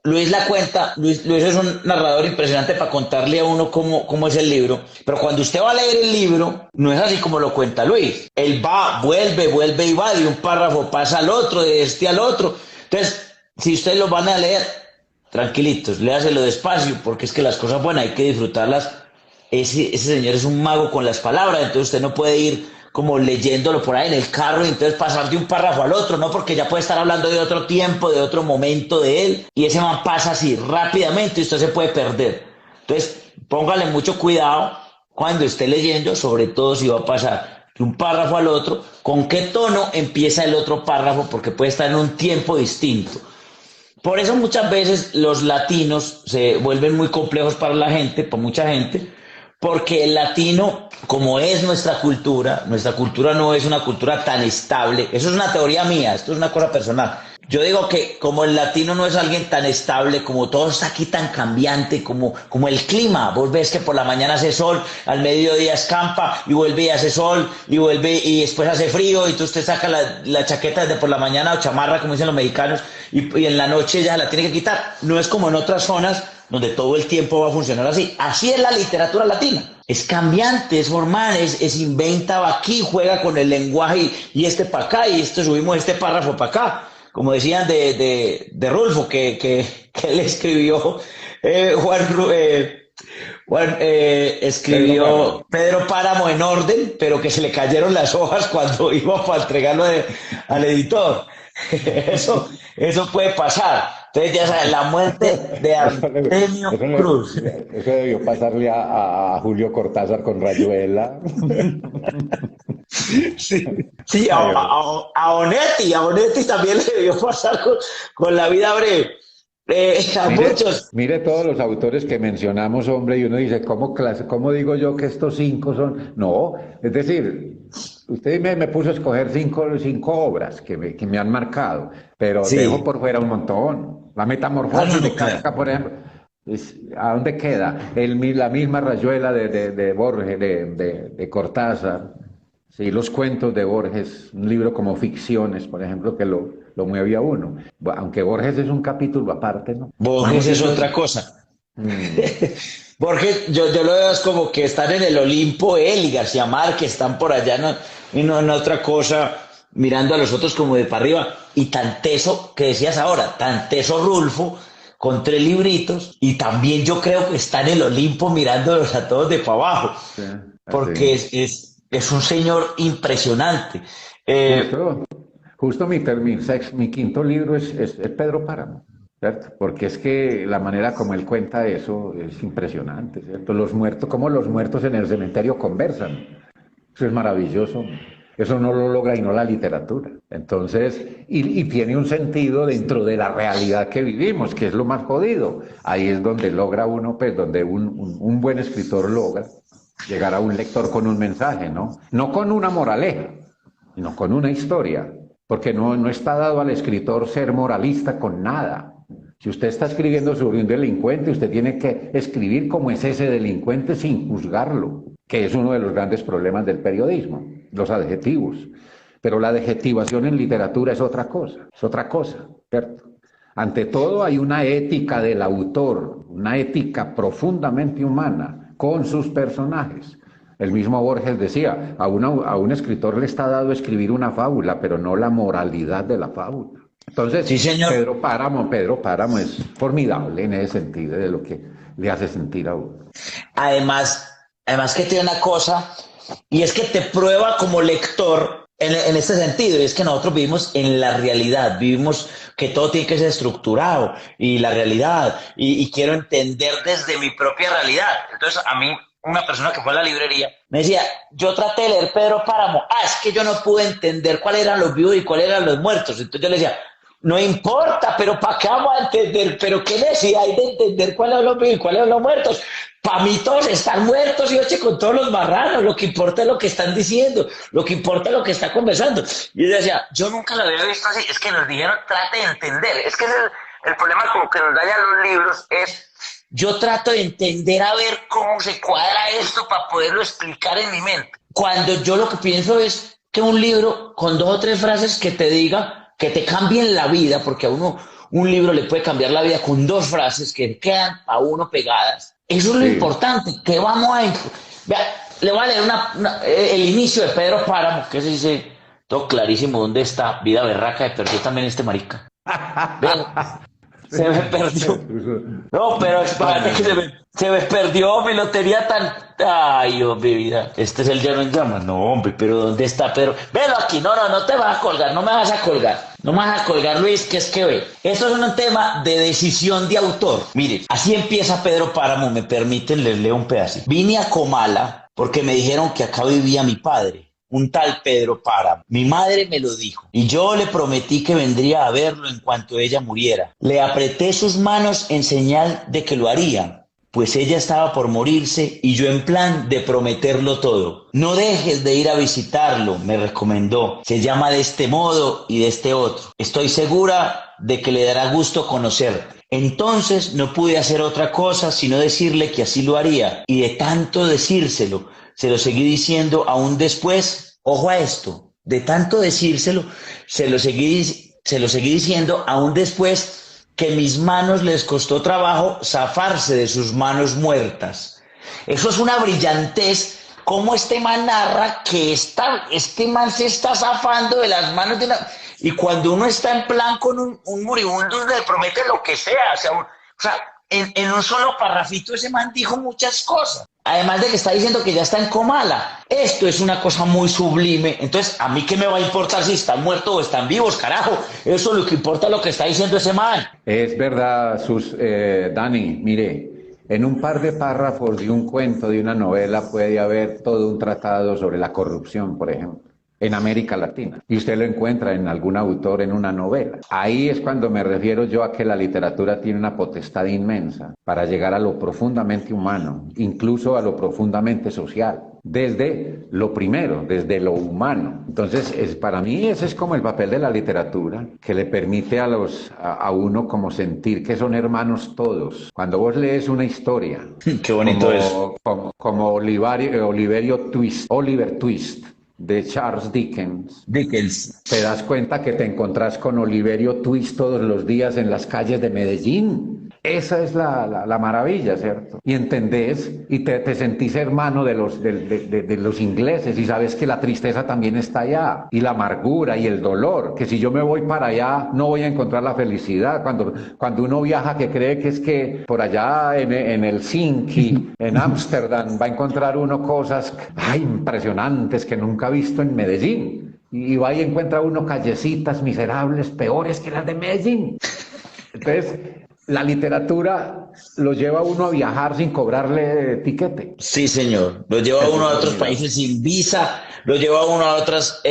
Luis la cuenta, Luis es un narrador impresionante para contarle a uno cómo es el libro, pero cuando usted va a leer el libro, no es así como lo cuenta Luis. Él va, vuelve y va, de un párrafo pasa al otro, de este al otro. Entonces, si ustedes lo van a leer, tranquilitos, léaselo despacio, porque es que las cosas buenas hay que disfrutarlas. Ese señor es un mago con las palabras, entonces usted no puede ir como leyéndolo por ahí en el carro y entonces pasar de un párrafo al otro, ¿no? Porque ya puede estar hablando de otro tiempo, de otro momento de él, y ese man pasa así rápidamente y usted se puede perder. Entonces, póngale mucho cuidado cuando esté leyendo, sobre todo si va a pasar de un párrafo al otro, con qué tono empieza el otro párrafo, porque puede estar en un tiempo distinto. Por eso muchas veces los latinos se vuelven muy complejos para la gente, para mucha gente, porque el latino, como es nuestra cultura no es una cultura tan estable. Eso es una teoría mía, esto es una cosa personal. Yo digo que como el latino no es alguien tan estable, como todo está aquí tan cambiante, como el clima. Vos ves que por la mañana hace sol, al mediodía escampa, y vuelve y hace sol, y vuelve y después hace frío, y tú usted saca la chaqueta desde por la mañana o chamarra, como dicen los mexicanos, y en la noche ya la tiene que quitar. No es como en otras zonas donde todo el tiempo va a funcionar así. Así es la literatura latina. Es cambiante, es formal, es inventa, va aquí, juega con el lenguaje y este para acá, y subimos este párrafo para acá. Como decían de Rulfo, que él escribió, Juan escribió Pedro Páramo en orden, pero que se le cayeron las hojas cuando iba para entregarlo al editor. Eso puede pasar. Entonces ya saben, la muerte de Artemio Cruz. Eso debió pasarle a Julio Cortázar con Rayuela. Sí, a Onetti también le debió pasar con La vida breve. Muchos. Mire todos los autores que mencionamos, hombre, y uno dice, ¿cómo digo yo que estos 5 son? No, es decir, usted me puso a escoger cinco obras que me han marcado, pero sí, dejo por fuera un montón. La Metamorfosis de Kafka, por ejemplo. ¿A dónde queda? La misma Rayuela de Borges, de Cortázar. Sí, los cuentos de Borges, un libro como Ficciones, por ejemplo, que lo mueve a uno. Aunque Borges es un capítulo aparte, ¿no? Borges es otra cosa. Borges, yo lo veo es como que están en el Olimpo él y García Márquez, están por allá en otra cosa, mirando a los otros como de para arriba. Y tan teso, que decías ahora, tan teso Rulfo, con 3 libritos, y también yo creo que está en el Olimpo mirándolos a todos de para abajo. Sí, porque es un señor impresionante. Justo mi quinto libro es Pedro Páramo, ¿cierto? Porque es que la manera como él cuenta eso es impresionante, ¿cierto? Cómo los muertos en el cementerio conversan. Eso es maravilloso. Eso no lo logra y no la literatura. Entonces, y tiene un sentido dentro de la realidad que vivimos, que es lo más jodido. Ahí es donde logra uno, pues donde un buen escritor logra llegar a un lector con un mensaje, ¿no? No con una moraleja, sino con una historia, porque no está dado al escritor ser moralista con nada. Si usted está escribiendo sobre un delincuente, usted tiene que escribir como es ese delincuente sin juzgarlo, que es uno de los grandes problemas del periodismo, los adjetivos. Pero la adjetivación en literatura es otra cosa, ¿cierto? Ante todo hay una ética del autor, una ética profundamente humana con sus personajes. El mismo Borges decía, a un escritor le está dado escribir una fábula, pero no la moralidad de la fábula. Entonces, sí, señor. Pedro Páramo es formidable en ese sentido de lo que le hace sentir a uno. Además que tiene una cosa, y es que te prueba como lector en este sentido, y es que nosotros vivimos en la realidad, vivimos que todo tiene que ser estructurado, y la realidad, y quiero entender desde mi propia realidad. Entonces, a mí, una persona que fue a la librería me decía, yo traté de leer Pedro Páramo, es que yo no pude entender cuáles eran los vivos y cuáles eran los muertos. Entonces yo le decía, no importa, pero ¿para qué vamos a entender? ¿Pero qué necesidad hay de entender cuáles son los vivos y cuáles son los muertos? Para mí todos están muertos y oche con todos los marranos, lo que importa es lo que están diciendo, lo que importa es lo que está conversando. Y yo decía, yo nunca lo había visto así, es que nos dijeron, trate de entender, es que es el problema como que nos dañan los libros, es yo trato de entender a ver cómo se cuadra esto para poderlo explicar en mi mente. Cuando yo lo que pienso es que un libro con 2 o 3 frases que te diga, que te cambien la vida, porque a uno un libro le puede cambiar la vida con 2 frases que quedan a uno pegadas. Eso es lo importante, que vamos a... Vea, le voy a leer el inicio de Pedro Páramo, que se dice todo clarísimo dónde está vida berraca de perdió también este marica. Vean, se me perdió. No, pero espérate que se me perdió, me lo tenía tan... Ay, hombre, vida. Este es el llano en llamas. No, hombre, pero ¿dónde está Pedro? Velo aquí, no te vas a colgar, no me vas a colgar. No me vas a colgar, Luis, que es que ve. Esto es un tema de decisión de autor. Mire, así empieza Pedro Páramo, me permiten, les leo un pedacito. Vine a Comala porque me dijeron que acá vivía mi padre, un tal Pedro Páramo. Mi madre me lo dijo y yo le prometí que vendría a verlo en cuanto ella muriera. Le apreté sus manos en señal de que lo haría, pues ella estaba por morirse y yo en plan de prometerlo todo. No dejes de ir a visitarlo, me recomendó. Se llama de este modo y de este otro. Estoy segura de que le dará gusto conocerte. Entonces no pude hacer otra cosa sino decirle que así lo haría, y de tanto decírselo, se lo seguí diciendo aún después. Ojo a esto, de tanto decírselo, se lo seguí diciendo aún después que mis manos les costó trabajo zafarse de sus manos muertas. Eso es una brillantez, como este man narra que este man se está zafando de las manos de una... Y cuando uno está en plan con un moribundo, le promete lo que sea. O sea, en un solo parrafito ese man dijo muchas cosas. Además de que está diciendo que ya está en Comala. Esto es una cosa muy sublime. Entonces, ¿a mí qué me va a importar si están muertos o están vivos, carajo? Eso es lo que importa, lo que está diciendo ese man. Es verdad, Dani, mire, en un par de párrafos de un cuento, de una novela, puede haber todo un tratado sobre la corrupción, por ejemplo, en América Latina. Y usted lo encuentra en algún autor en una novela. Ahí es cuando me refiero yo a que la literatura tiene una potestad inmensa para llegar a lo profundamente humano, incluso a lo profundamente social. Desde lo primero, desde lo humano. Entonces, para mí ese es como el papel de la literatura, que le permite a uno como sentir que son hermanos todos. Cuando vos lees una historia, qué bonito es. Como Oliver Twist, de Charles Dickens, te das cuenta que te encontrás con Oliverio Twist todos los días en las calles de Medellín. Esa es la maravilla, ¿cierto? Y entendés y te sentís hermano de los ingleses, y sabes que la tristeza también está allá, y la amargura y el dolor, que si yo me voy para allá no voy a encontrar la felicidad. Cuando uno viaja, que cree que es que por allá en Helsinki, en Ámsterdam, va a encontrar uno cosas impresionantes que nunca ha visto en Medellín, y va y encuentra uno callecitas miserables peores que las de Medellín. Entonces, la literatura lo lleva a uno a viajar sin cobrarle tiquete. Sí, señor. Lo lleva a uno a otros países sin visa, lo lleva a uno a otras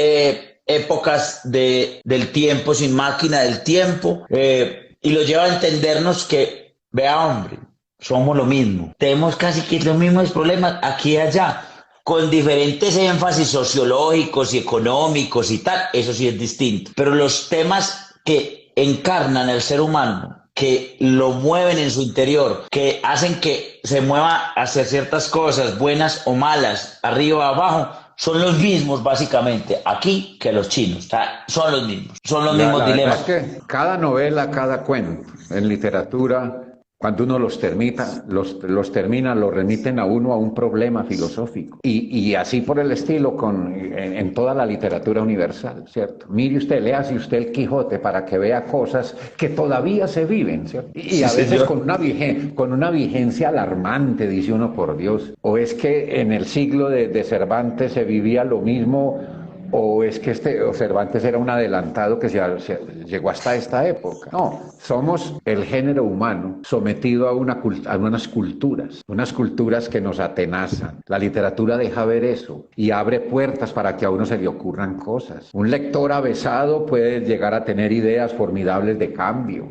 épocas del tiempo, sin máquina del tiempo, y lo lleva a entendernos que, vea, hombre, somos lo mismo. Tenemos casi que los mismos problemas aquí y allá, con diferentes énfasis sociológicos y económicos y tal. Eso sí es distinto. Pero los temas que encarnan el ser humano, que lo mueven en su interior, que hacen que se mueva hacia ciertas cosas, buenas o malas, arriba o abajo, son los mismos básicamente aquí que los chinos. O sea, son los mismos dilemas. Verdad es que cada novela, cada cuento en literatura, cuando uno los termina, lo remiten a uno a un problema filosófico. Y así por el estilo en toda la literatura universal, ¿cierto? Mire usted, léase usted el Quijote para que vea cosas que todavía se viven, ¿cierto? Y a veces con una vigencia alarmante, dice uno, por Dios. O es que en el siglo de Cervantes se vivía lo mismo, o es que Cervantes era un adelantado que se llegó hasta esta época. No, somos el género humano sometido a unas culturas que nos atenazan. La literatura deja ver eso y abre puertas para que a uno se le ocurran cosas. Un lector avesado puede llegar a tener ideas formidables de cambio.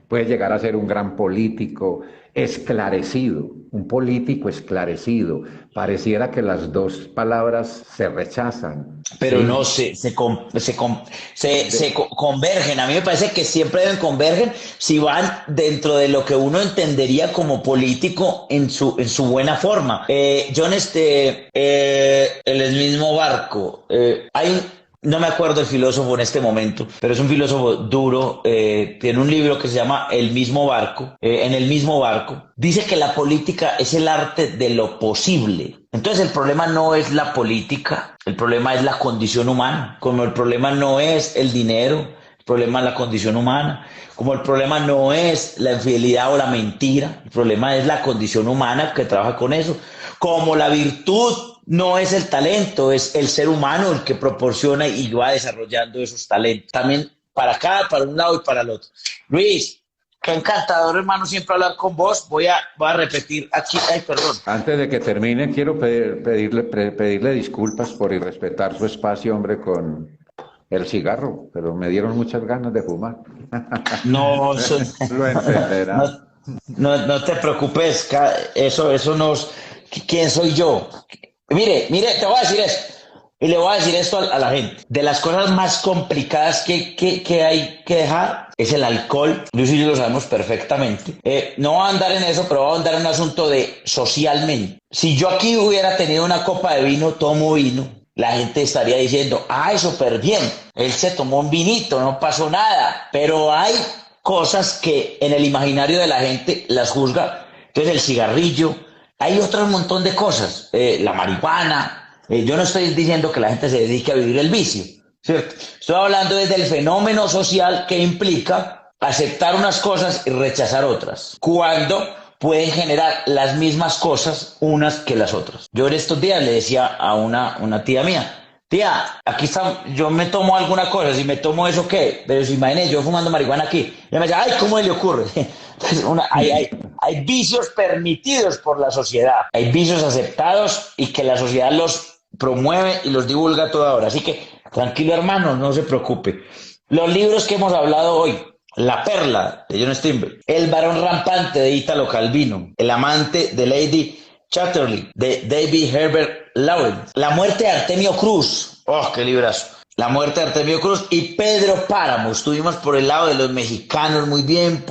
puede llegar a ser un gran político, esclarecido, un político esclarecido. Pareciera que las dos palabras se rechazan. Pero Sí. no convergen. A mí me parece que siempre deben convergen si van dentro de lo que uno entendería como político en su buena forma. El mismo barco. No me acuerdo el filósofo en este momento, pero es un filósofo duro, tiene un libro que se llama El mismo barco, en el mismo barco. Dice que la política es el arte de lo posible. Entonces el problema no es la política, el problema es la condición humana. Como el problema no es el dinero, el problema es la condición humana. Como el problema no es la infidelidad o la mentira, el problema es la condición humana que trabaja con eso. Como la virtud no es el talento, es el ser humano el que proporciona y va desarrollando esos talentos. También para acá, para un lado y para el otro. Luis, qué encantador, hermano, siempre hablar con vos. Voy a repetir aquí. Ay, perdón. Antes de que termine, quiero pedirle disculpas por irrespetar su espacio, hombre, con el cigarro, pero me dieron muchas ganas de fumar. No, Lo entenderá. no te preocupes. Eso nos... ¿Quién soy yo? Mire, te voy a decir esto. Y le voy a decir esto a la gente. De las cosas más complicadas que hay que dejar es el alcohol. Luis y yo lo sabemos perfectamente. No voy a andar en eso, pero voy a andar en un asunto de socialmente. Si yo aquí hubiera tenido una copa de vino, tomo vino, la gente estaría diciendo, ay, súper bien. Él se tomó un vinito, no pasó nada. Pero hay cosas que en el imaginario de la gente las juzga. Entonces el cigarrillo, hay otro montón de cosas. La marihuana. Yo no estoy diciendo que la gente se dedique a vivir el vicio, ¿cierto? Estoy hablando desde el fenómeno social que implica aceptar unas cosas y rechazar otras, cuando pueden generar las mismas cosas unas que las otras. Yo en estos días le decía a una tía mía, tía, aquí está, yo me tomo alguna cosa, si me tomo eso, ¿qué? Pero si imagínate, yo fumando marihuana aquí. Y ella me dice, ay, ¿cómo le ocurre? Entonces, hay vicios permitidos por la sociedad, hay vicios aceptados y que la sociedad los promueve y los divulga a toda hora. Así que, tranquilo, hermano, no se preocupe. Los libros que hemos hablado hoy, La Perla, de John Steinbeck, El Varón Rampante, de Italo Calvino, El Amante, de Lady Chatterley, de David Herbert Lawrence, La Muerte de Artemio Cruz, ¡oh, qué librazo! La Muerte de Artemio Cruz y Pedro Páramo. Estuvimos por el lado de los mexicanos muy bien,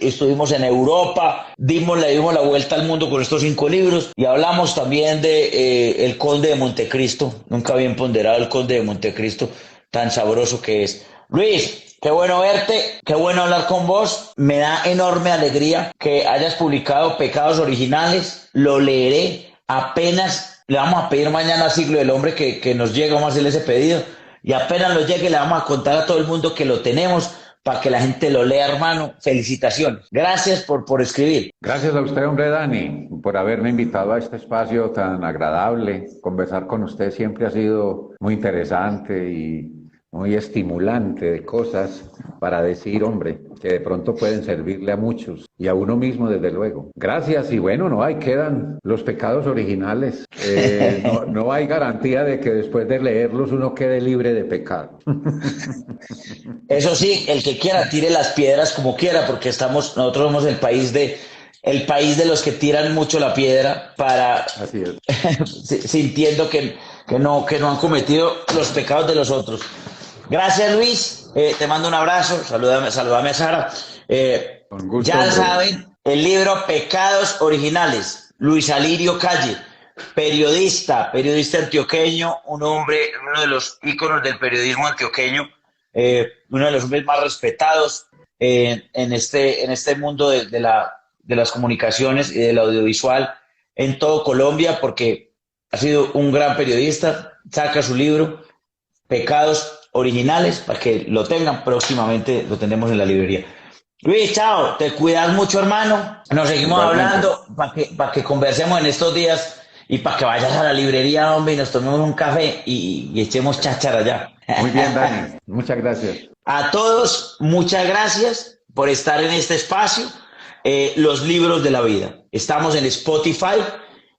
estuvimos en Europa, le dimos la vuelta al mundo con estos 5 libros y hablamos también de El Conde de Montecristo, nunca bien ponderado el Conde de Montecristo, tan sabroso que es. Luis, qué bueno verte, qué bueno hablar con vos, me da enorme alegría que hayas publicado Pecados Originales, lo leeré apenas, le vamos a pedir mañana al Siglo del Hombre que nos llegue, vamos a hacerle ese pedido. Y apenas lo llegue le vamos a contar a todo el mundo que lo tenemos para que la gente lo lea, hermano. Felicitaciones. Gracias por escribir. Gracias a usted, hombre Dani, por haberme invitado a este espacio tan agradable. Conversar con usted siempre ha sido muy interesante y muy estimulante de cosas para decir, hombre, que de pronto pueden servirle a muchos y a uno mismo, desde luego. Gracias y bueno, no hay, quedan los pecados originales. No hay garantía de que después de leerlos uno quede libre de pecado. Eso sí, el que quiera tire las piedras como quiera, porque nosotros somos el país de los que tiran mucho la piedra para Así es. sintiendo que no han cometido los pecados de los otros. Gracias, Luis. Te mando un abrazo. Saludame a Sara. Con gusto, Ya hombre. saben, el libro Pecados Originales. Luis Alirio Calle, periodista antioqueño, uno de los íconos del periodismo antioqueño, uno de los hombres más respetados en este mundo de las comunicaciones y del audiovisual en todo Colombia, porque ha sido un gran periodista. Saca su libro Pecados Originales para que lo tengan, próximamente lo tenemos en la librería. Luis, chao, te cuidas mucho, hermano, nos seguimos Igualmente. hablando para que conversemos en estos días y para que vayas a la librería, hombre, y nos tomemos un café y echemos cháchara allá. Muy bien, Dani, muchas gracias. A todos, muchas gracias por estar en este espacio. Los libros de la vida. Estamos en Spotify,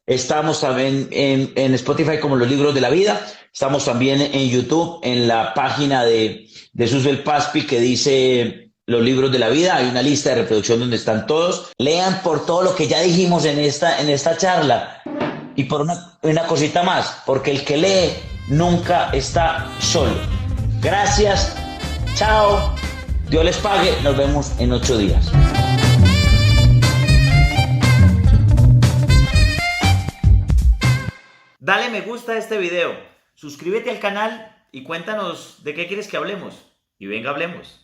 estamos también en Spotify como Los Libros de la Vida. Estamos también en YouTube, en la página de Susel Paspi que dice los libros de la vida, hay una lista de reproducción donde están todos. Lean por todo lo que ya dijimos en esta charla. Y por una cosita más, porque el que lee nunca está solo. Gracias, chao, Dios les pague, nos vemos en 8 días. Dale me gusta a este video, suscríbete al canal y cuéntanos de qué quieres que hablemos. Y venga, hablemos.